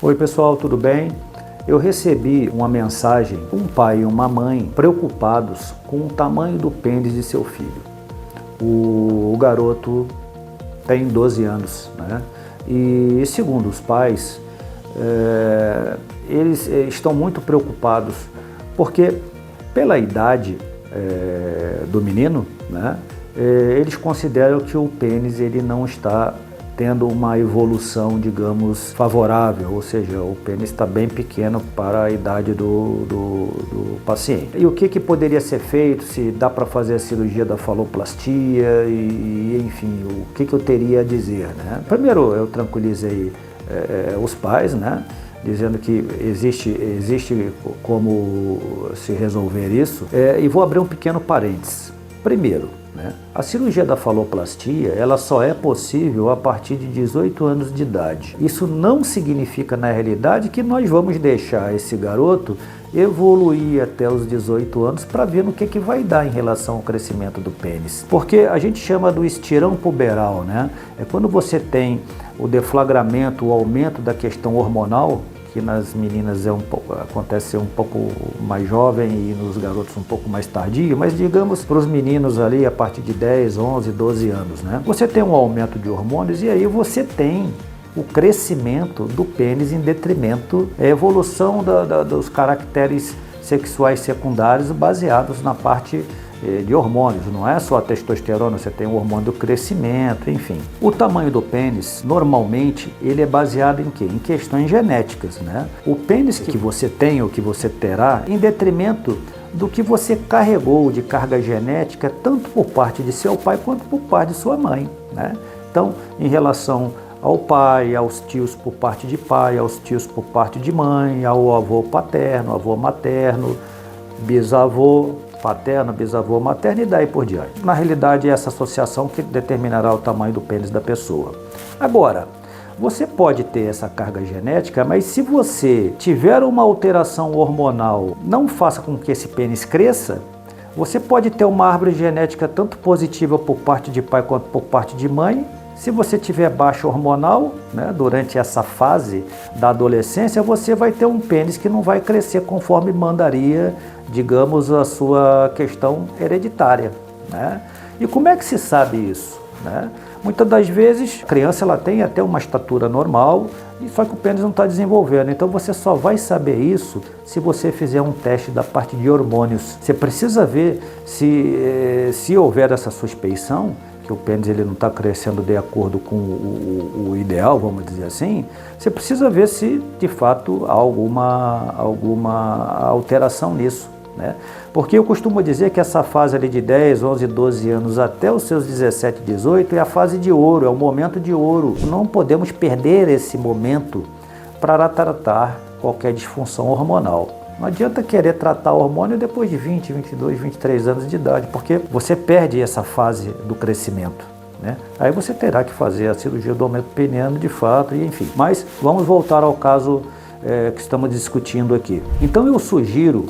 Oi pessoal, tudo bem? Eu recebi uma mensagem, um pai e uma mãe preocupados com o tamanho do pênis de seu filho. O garoto tem 12 anos, né? E segundo os pais, eles estão muito preocupados porque pela idade do menino, né? Eles consideram que o pênis ele não está tendo uma evolução, digamos, favorável, ou seja, o pênis está bem pequeno para a idade do paciente. E o que poderia ser feito, se dá para fazer a cirurgia da faloplastia e enfim, o que eu teria a dizer, né? Primeiro, eu tranquilizei os pais, né? Dizendo que existe como se resolver isso, e vou abrir um pequeno parênteses. Primeiro, né, a cirurgia da faloplastia ela só é possível a partir de 18 anos de idade. Isso não significa, na realidade, que nós vamos deixar esse garoto evoluir até os 18 anos para ver no que vai dar em relação ao crescimento do pênis. Porque a gente chama do estirão puberal, né? É quando você tem o deflagramento, o aumento da questão hormonal, que nas meninas acontece um pouco mais jovem e nos garotos um pouco mais tardio, mas digamos para os meninos ali a partir de 10, 11, 12 anos, né? Você tem um aumento de hormônios e aí você tem o crescimento do pênis em detrimento, a evolução dos caracteres sexuais secundários baseados na parte de hormônios, não é só a testosterona, você tem o hormônio do crescimento, enfim. O tamanho do pênis, normalmente, ele é baseado em quê? Em questões genéticas, né? O pênis que você tem ou que você terá, em detrimento do que você carregou de carga genética, tanto por parte de seu pai quanto por parte de sua mãe, né? Então, em relação ao pai, aos tios por parte de pai, aos tios por parte de mãe, ao avô paterno, avô materno, bisavô paterno, bisavô materno e daí por diante. Na realidade, é essa associação que determinará o tamanho do pênis da pessoa. Agora, você pode ter essa carga genética, mas se você tiver uma alteração hormonal, não faça com que esse pênis cresça, você pode ter uma árvore genética tanto positiva por parte de pai quanto por parte de mãe. Se você tiver baixa hormonal, né, durante essa fase da adolescência, você vai ter um pênis que não vai crescer conforme mandaria, digamos, a sua questão hereditária, né? E como é que se sabe isso, né? Muitas das vezes a criança ela tem até uma estatura normal, só que o pênis não está desenvolvendo. Então você só vai saber isso se você fizer um teste da parte de hormônios. Você precisa ver se houver essa suspeição, que o pênis ele não está crescendo de acordo com o ideal, vamos dizer assim, você precisa ver se de fato há alguma alteração nisso, né? Porque eu costumo dizer que essa fase ali de 10, 11, 12 anos até os seus 17, 18 é a fase de ouro, é o momento de ouro. Não podemos perder esse momento para tratar qualquer disfunção hormonal. Não adianta querer tratar o hormônio depois de 20, 22, 23 anos de idade, porque você perde essa fase do crescimento, né? Aí você terá que fazer a cirurgia do aumento peniano de fato, e enfim. Mas vamos voltar ao caso que estamos discutindo aqui. Então eu sugiro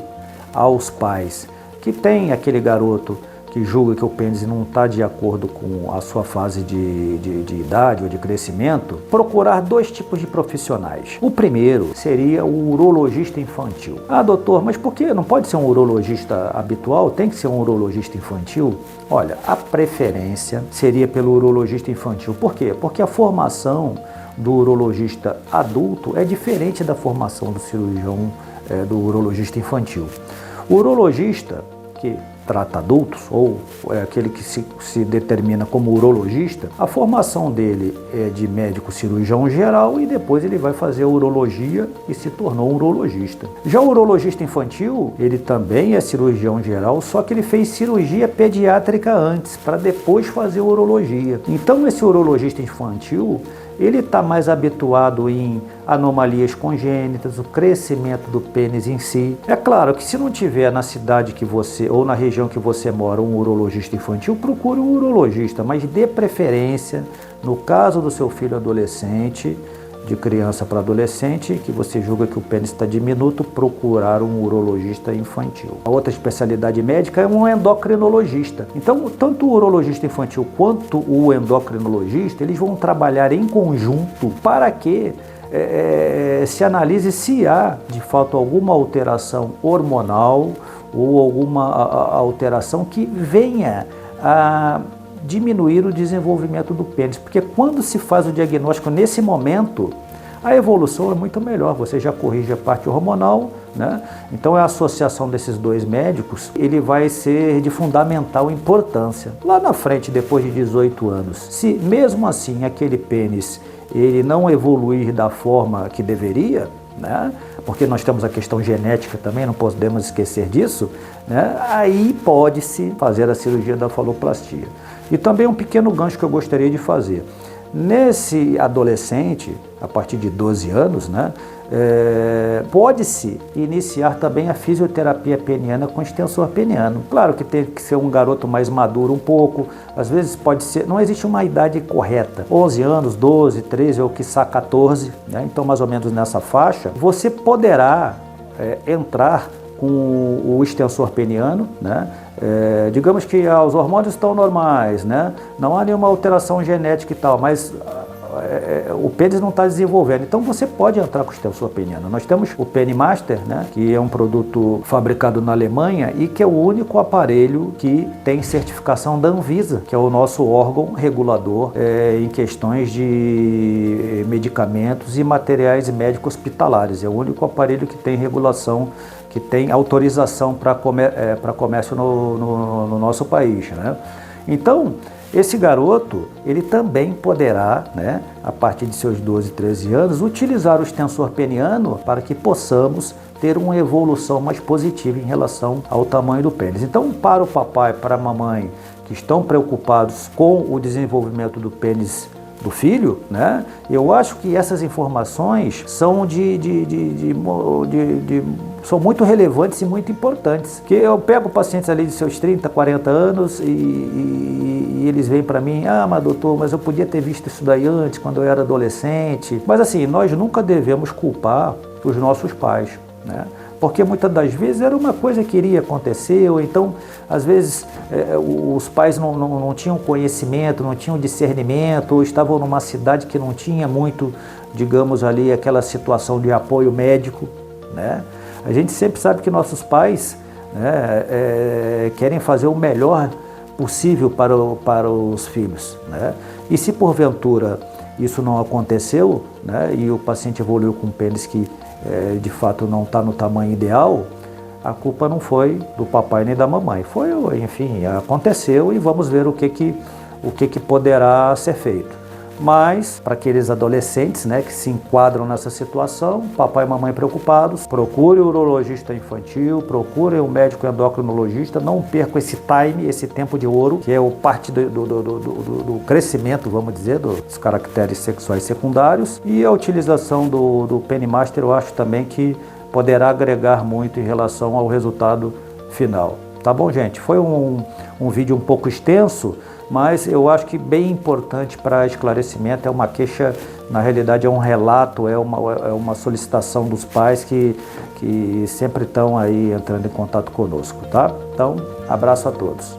aos pais que tem aquele garoto que julga que o pênis não está de acordo com a sua fase de idade ou de crescimento, procurar dois tipos de profissionais. O primeiro seria o urologista infantil. Ah, doutor, mas por que não pode ser um urologista habitual? Tem que ser um urologista infantil? Olha, a preferência seria pelo urologista infantil. Por quê? Porque a formação do urologista adulto é diferente da formação do cirurgião do urologista infantil. O urologista que trata adultos, ou aquele que se determina como urologista, a formação dele é de médico cirurgião geral e depois ele vai fazer urologia e se tornou um urologista. Já o urologista infantil, ele também é cirurgião geral, só que ele fez cirurgia pediátrica antes, para depois fazer urologia. Então esse urologista infantil, ele está mais habituado em anomalias congênitas, o crescimento do pênis em si. É claro que se não tiver na cidade que você, ou na região que você mora, um urologista infantil, procure um urologista, mas dê preferência, no caso do seu filho adolescente, de criança para adolescente, que você julga que o pênis está diminuto, procurar um urologista infantil. A outra especialidade médica é um endocrinologista. Então, tanto o urologista infantil quanto o endocrinologista, eles vão trabalhar em conjunto para que se analise se há, de fato, alguma alteração hormonal ou alguma alteração que venha a diminuir o desenvolvimento do pênis. Porque quando se faz o diagnóstico nesse momento, a evolução é muito melhor, você já corrige a parte hormonal, né? Então a associação desses dois médicos, ele vai ser de fundamental importância. Lá na frente, depois de 18 anos, se mesmo assim aquele pênis ele não evoluir da forma que deveria, né? Porque nós temos a questão genética também, não podemos esquecer disso, né? Aí pode-se fazer a cirurgia da faloplastia. E também um pequeno gancho que eu gostaria de fazer. Nesse adolescente, a partir de 12 anos, né, pode-se iniciar também a fisioterapia peniana com extensor peniano. Claro que tem que ser um garoto mais maduro um pouco, às vezes pode ser, não existe uma idade correta, 11 anos, 12, 13 ou quiçá 14, né, então mais ou menos nessa faixa, você poderá entrar com o extensor peniano, né? Digamos que os hormônios estão normais, né? Não há nenhuma alteração genética e tal, mas o pênis não está desenvolvendo. Então você pode entrar com o extensor peniano. Nós temos o Penimaster, né? Que é um produto fabricado na Alemanha e que é o único aparelho que tem certificação da Anvisa, que é o nosso órgão regulador em questões de medicamentos e materiais médicos hospitalares. É o único aparelho que tem regulação, que tem autorização para comércio no nosso país, né? Então, esse garoto, ele também poderá, né, a partir de seus 12, 13 anos, utilizar o extensor peniano para que possamos ter uma evolução mais positiva em relação ao tamanho do pênis. Então, para o papai, para a mamãe, que estão preocupados com o desenvolvimento do pênis do filho, né? Eu acho que essas informações são são muito relevantes e muito importantes. Que eu pego pacientes ali de seus 30, 40 anos e eles vêm para mim, mas doutor, mas eu podia ter visto isso daí antes, quando eu era adolescente. Mas assim, nós nunca devemos culpar os nossos pais, né? Porque muitas das vezes era uma coisa que iria acontecer, ou então, às vezes, os pais não tinham conhecimento, não tinham discernimento, ou estavam numa cidade que não tinha muito, digamos ali, aquela situação de apoio médico, né? A gente sempre sabe que nossos pais, né, querem fazer o melhor possível para os filhos, né? E se porventura isso não aconteceu, né, e o paciente evoluiu com um pênis que de fato não está no tamanho ideal, a culpa não foi do papai nem da mamãe. Foi, enfim, aconteceu e vamos ver o que poderá ser feito. Mas, para aqueles adolescentes, né, que se enquadram nessa situação, papai e mamãe preocupados, procure o urologista infantil, procure o médico endocrinologista, não percam esse time, esse tempo de ouro, que é parte do crescimento, vamos dizer, dos caracteres sexuais secundários. E a utilização do Penimaster, eu acho também que poderá agregar muito em relação ao resultado final. Tá bom, gente? Foi um vídeo um pouco extenso, mas eu acho que bem importante para esclarecimento. É uma queixa, na realidade é um relato, é uma solicitação dos pais que sempre estão aí entrando em contato conosco, tá? Então, abraço a todos.